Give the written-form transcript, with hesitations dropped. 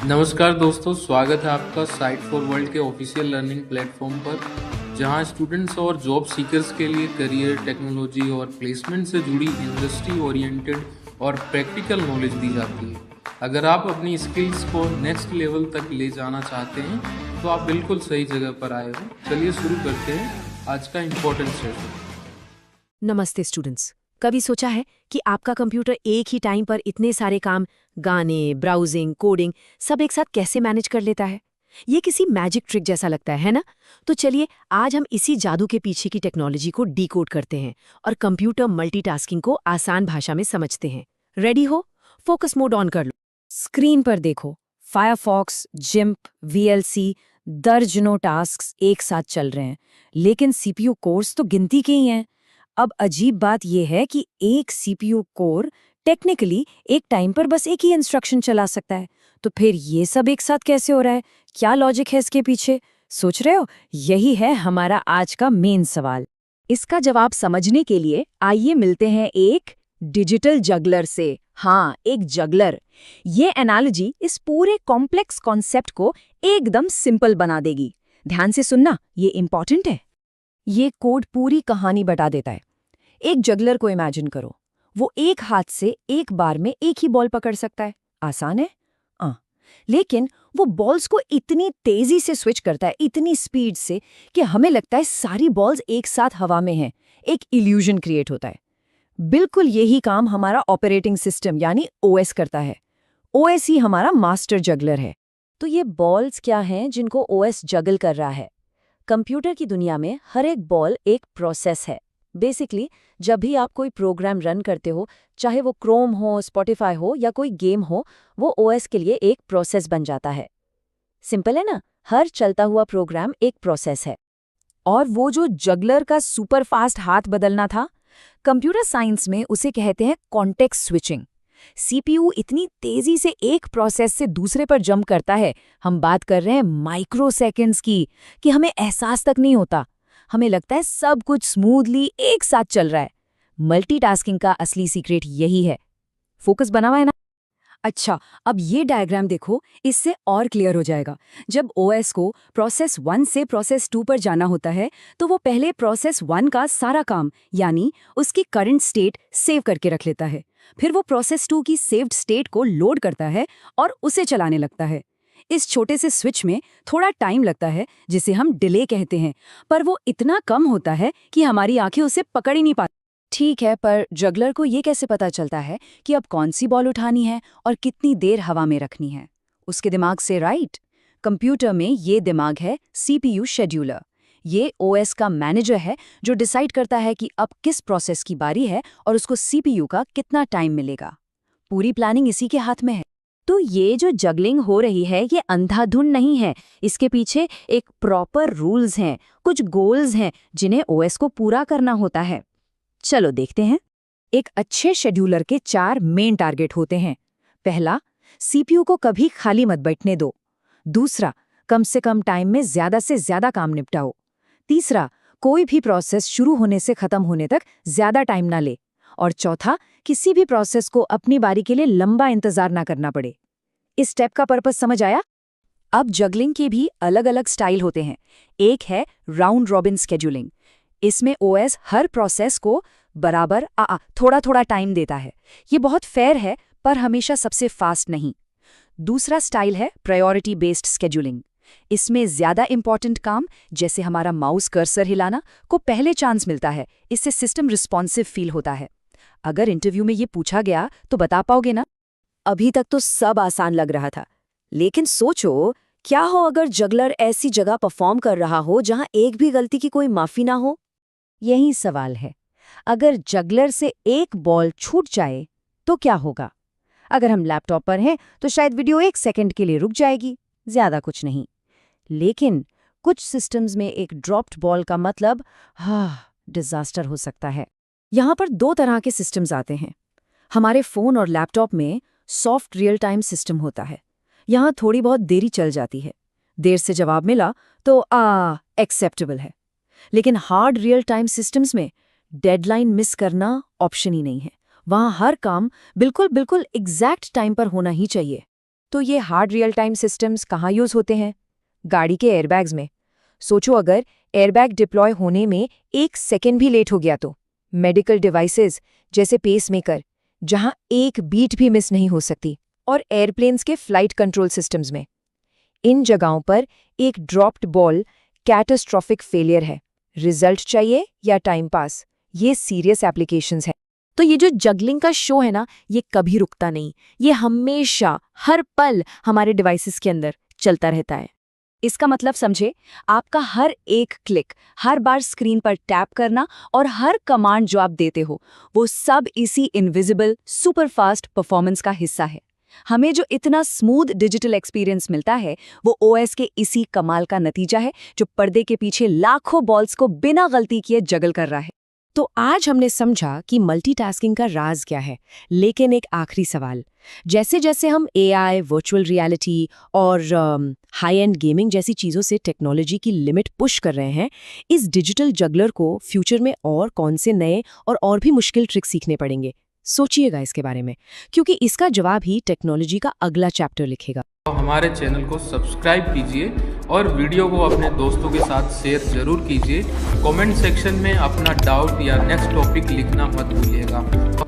नमस्कार दोस्तों, स्वागत है आपका साइट फॉर वर्ल्ड के ऑफिशियल लर्निंग प्लेटफॉर्म पर, जहां स्टूडेंट्स और जॉब सीकर्स के लिए करियर, टेक्नोलॉजी और प्लेसमेंट से जुड़ी इंडस्ट्री ओरिएंटेड और प्रैक्टिकल नॉलेज दी जाती है। अगर आप अपनी स्किल्स को नेक्स्ट लेवल तक ले जाना चाहते हैं तो आप बिल्कुल सही जगह पर आए हो। चलिए शुरू करते हैं आज का इम्पोर्टेंट सेशन। नमस्ते स्टूडेंट्स। कभी सोचा है कि आपका कंप्यूटर एक ही टाइम पर इतने सारे काम, गाने, ब्राउजिंग, कोडिंग सब एक साथ कैसे मैनेज कर लेता है? ये किसी मैजिक ट्रिक जैसा लगता है ना? तो चलिए आज हम इसी जादू के पीछे की टेक्नोलॉजी को डीकोड करते हैं और कंप्यूटर मल्टीटास्किंग को आसान भाषा में समझते हैं। रेडी हो? फोकस मोड ऑन कर लो। स्क्रीन पर देखो, फायरफॉक्स, जिम्प, वीएलसी, दर्जनों टास्क्स एक साथ चल रहे हैं, लेकिन सीपीयू कोर्स तो गिनती के ही हैं। अब अजीब बात यह है कि एक सीपीयू कोर टेक्निकली एक टाइम पर बस एक ही इंस्ट्रक्शन चला सकता है। तो फिर ये सब एक साथ कैसे हो रहा है? क्या लॉजिक है इसके पीछे? सोच रहे हो? यही है हमारा आज का मेन सवाल। इसका जवाब समझने के लिए आइए मिलते हैं एक डिजिटल जगलर से। हाँ, एक जगलर। ये एनालॉजी इस पूरे कॉम्प्लेक्स कॉन्सेप्ट को एकदम सिंपल बना देगी। ध्यान से सुनना, ये इंपॉर्टेंट है। ये कोड पूरी कहानी बता देता है। एक जगलर को इमेजिन करो। वो एक हाथ से एक बार में एक ही बॉल पकड़ सकता है। आसान है? लेकिन वो बॉल्स को इतनी तेजी से स्विच करता है, इतनी स्पीड से, कि हमें लगता है सारी बॉल्स एक साथ हवा में हैं। एक इल्यूजन क्रिएट होता है। बिल्कुल यही काम हमारा ऑपरेटिंग सिस्टम यानी ओएस करता है। ओएस ही हमारा मास्टर जगलर है। तो ये बॉल्स क्या हैं जिनको ओएस जगल कर रहा है? कंप्यूटर की दुनिया में हर एक बॉल एक प्रोसेस है। बेसिकली जब भी आप कोई प्रोग्राम रन करते हो, चाहे वो क्रोम हो, स्पॉटिफाई हो या कोई गेम हो, वो ओएस के लिए एक प्रोसेस बन जाता है। सिंपल है ना? हर चलता हुआ प्रोग्राम एक प्रोसेस है। और वो जो जगलर का सुपर फास्ट हाथ बदलना था, कंप्यूटर साइंस में उसे कहते हैं कॉन्टेक्स्ट स्विचिंग। सीपीयू इतनी तेजी से एक प्रोसेस से दूसरे पर जंप करता है, हम बात कर रहे हैं माइक्रो सेकेंड्स की, कि हमें एहसास तक नहीं होता। हमें लगता है सब कुछ स्मूथली एक साथ चल रहा है। मल्टीटास्किंग का असली सीक्रेट यही है। फोकस बना हुआ है ना? अच्छा, अब ये डायग्राम देखो, इससे और क्लियर हो जाएगा। जब ओएस को प्रोसेस 1 से प्रोसेस 2 पर जाना होता है, तो वो पहले प्रोसेस 1 का सारा काम यानी उसकी करंट स्टेट सेव करके रख लेता है। फिर वो प्रोसेस 2 की सेव्ड स्टेट को लोड करता है और उसे चलाने लगता है। इस छोटे से स्विच में थोड़ा टाइम लगता है, जिसे हम डिले कहते हैं, पर वो इतना कम होता है कि हमारी आंखें उसे पकड़ ही नहीं पाती। ठीक है, पर जगलर को ये कैसे पता चलता है कि अब कौन सी बॉल उठानी है और कितनी देर हवा में रखनी है? उसके दिमाग से, राइट? कंप्यूटर में ये दिमाग है सीपीयू शेड्यूलर। ये ओएस का मैनेजर है जो डिसाइड करता है कि अब किस प्रोसेस की बारी है और उसको सीपीयू का कितना टाइम मिलेगा। पूरी प्लानिंग इसी के हाथ में है। तो ये जो जगलिंग हो रही है, ये अंधाधुंध नहीं है। इसके पीछे एक प्रॉपर रूल्स हैं, कुछ गोल्स हैं जिन्हें ओएस को पूरा करना होता है। चलो देखते हैं। एक अच्छे शेड्यूलर के 4 मेन टारगेट होते हैं। पहला, सीपीयू को कभी खाली मत बैठने दो। दूसरा, कम से कम टाइम में ज्यादा से ज्यादा काम निपटाओ। तीसरा, कोई भी प्रोसेस शुरू होने से खत्म होने तक ज्यादा टाइम ना ले। और चौथा, किसी भी प्रोसेस को अपनी बारी के लिए लंबा इंतजार ना करना पड़े। इस स्टेप का पर्पस समझ आया? अब जगलिंग के भी अलग अलग स्टाइल होते हैं। एक है राउंड रॉबिन स्केड्यूलिंग। इसमें ओएस हर प्रोसेस को बराबर थोड़ा थोड़ा टाइम देता है। ये बहुत फेयर है, पर हमेशा सबसे फास्ट नहीं। दूसरा स्टाइल है प्रायोरिटी बेस्ड स्केड्यूलिंग। इसमें ज्यादा इंपॉर्टेंट काम, जैसे हमारा माउस कर्सर हिलाना, को पहले चांस मिलता है। इससे सिस्टम रिस्पॉन्सिव फील होता है। अगर इंटरव्यू में ये पूछा गया तो बता पाओगे ना? अभी तक तो सब आसान लग रहा था, लेकिन सोचो, क्या हो अगर जगलर ऐसी जगह परफॉर्म कर रहा हो जहां एक भी गलती की कोई माफी ना हो? यही सवाल है। अगर जगलर से एक बॉल छूट जाए तो क्या होगा? अगर हम लैपटॉप पर हैं तो शायद वीडियो 1 सेकंड के लिए रुक जाएगी, ज्यादा कुछ नहीं। लेकिन कुछ सिस्टम्स में एक ड्रॉप्ड बॉल का मतलब डिजास्टर हो सकता है। यहाँ पर 2 तरह के सिस्टम्स आते हैं। हमारे फोन और लैपटॉप में सॉफ्ट रियल टाइम सिस्टम होता है। यहाँ थोड़ी बहुत देरी चल जाती है। देर से जवाब मिला तो एक्सेप्टेबल है। लेकिन हार्ड रियल टाइम सिस्टम्स में डेडलाइन मिस करना ऑप्शन ही नहीं है। वहाँ हर काम बिल्कुल एग्जैक्ट टाइम पर होना ही चाहिए। तो ये हार्ड रियल टाइम सिस्टम्स कहाँ यूज होते हैं? गाड़ी के एयरबैग्स में। सोचो अगर एयरबैग डिप्लॉय होने में 1 सेकेंड भी लेट हो गया तो। मेडिकल डिवाइसेस जैसे पेसमेकर, जहां एक बीट भी मिस नहीं हो सकती। और एयरप्लेन्स के फ्लाइट कंट्रोल सिस्टम्स में। इन जगहों पर एक ड्रॉप्ड बॉल कैटास्ट्रॉफिक फेलियर है। रिजल्ट चाहिए या टाइम पास, ये सीरियस एप्लीकेशंस है। तो ये जो जगलिंग का शो है ना, ये कभी रुकता नहीं। ये हमेशा हर पल हमारे डिवाइसेस के अंदर चलता रहता है। इसका मतलब समझे, आपका हर एक क्लिक, हर बार स्क्रीन पर टैप करना और हर कमांड जो आप देते हो, वो सब इसी इनविजिबल सुपर फास्ट परफॉर्मेंस का हिस्सा है। हमें जो इतना स्मूथ डिजिटल एक्सपीरियंस मिलता है, वो ओएस के इसी कमाल का नतीजा है, जो पर्दे के पीछे लाखों बॉल्स को बिना गलती किए जगल कर रहा है। तो आज हमने समझा कि मल्टीटास्किंग का राज क्या है, लेकिन एक आखिरी सवाल। जैसे जैसे हम एआई, वर्चुअल रियलिटी और हाई एंड गेमिंग जैसी चीज़ों से टेक्नोलॉजी की लिमिट पुश कर रहे हैं, इस डिजिटल जगलर को फ्यूचर में और कौन से नए और भी मुश्किल ट्रिक सीखने पड़ेंगे? सोचिएगा इसके बारे में, क्योंकि इसका जवाब ही टेक्नोलॉजी का अगला चैप्टर लिखेगा। तो हमारे चैनल को सब्सक्राइब कीजिए और वीडियो को अपने दोस्तों के साथ शेयर जरूर कीजिए। कमेंट सेक्शन में अपना डाउट या नेक्स्ट टॉपिक लिखना मत भूलिएगा।